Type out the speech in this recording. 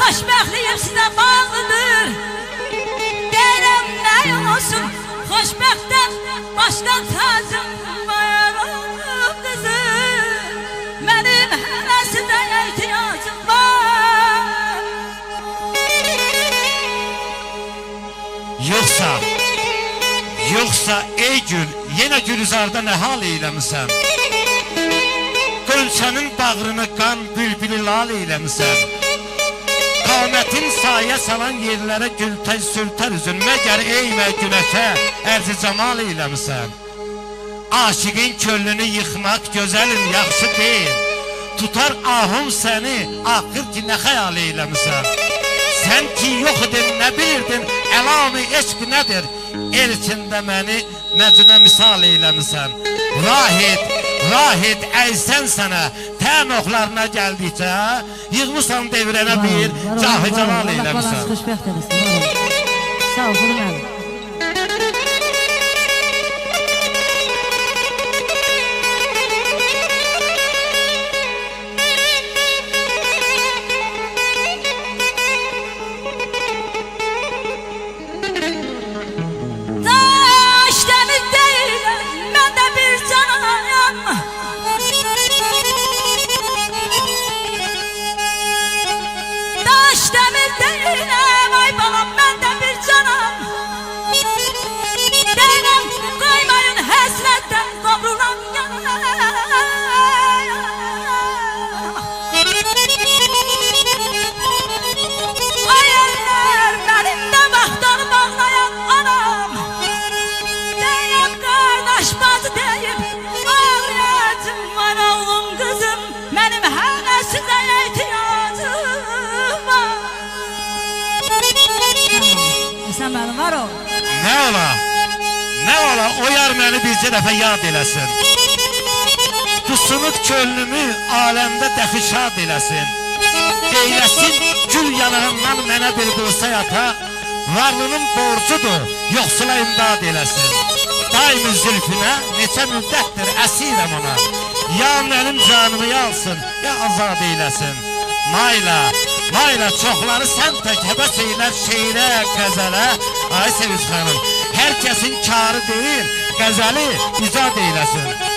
Xoşbəxtliyim sizə bağlıdır. Deyirəm nə olsun, xoşbəxtdən başqa tacım var oğlum qızım. Mənim hələ sizə ehtiyacım var. Yoxsa ey gül, yenə Gülzarda nə hal eyləmisən? Gönçənin bağrını qan bülbülü lal eyləmisən? Qamətin sayə salan yerlərə gültəz sürtər üzün, məgər eymə günəşə ərzi camal eyləmisən? Aşiqin köllünü yıxmaq gözəlim yaxşı deyil. Tutar ahım səni, axır ki nə xəyal eyləmisən? Sən ki yox edin, nə bilirdin, əlam-ı eşq nədir? El içində məni Məcnunə misal eyləmisən. Rahid əysən sənə tən oxlarına gəldikcə yığmışsan devrənə bir cahı calal eyləmisən. Allah xoşbəxt eləsin. Sağ ol, xudum əlim. Nə ola, o yar məni bircə dəfə yad eləsin. Bu sınıq könlümü aləmdə dəxi şad eləsin. Eyləsin gül yanağından mənə bir qılsa yata, varlının borcudur, yoxsula imdad eləsin. Daimi zülfünə neçə müddətdir əsirəm ona. Ya mənim canımı yalsın, ya azad eyləsin. Mayla çoxları sən tək həbəs eylər şeirə, qəzələ. Ay Sevinç xanım, hər kəsin karı deyil, qəzəli icad eyləsin.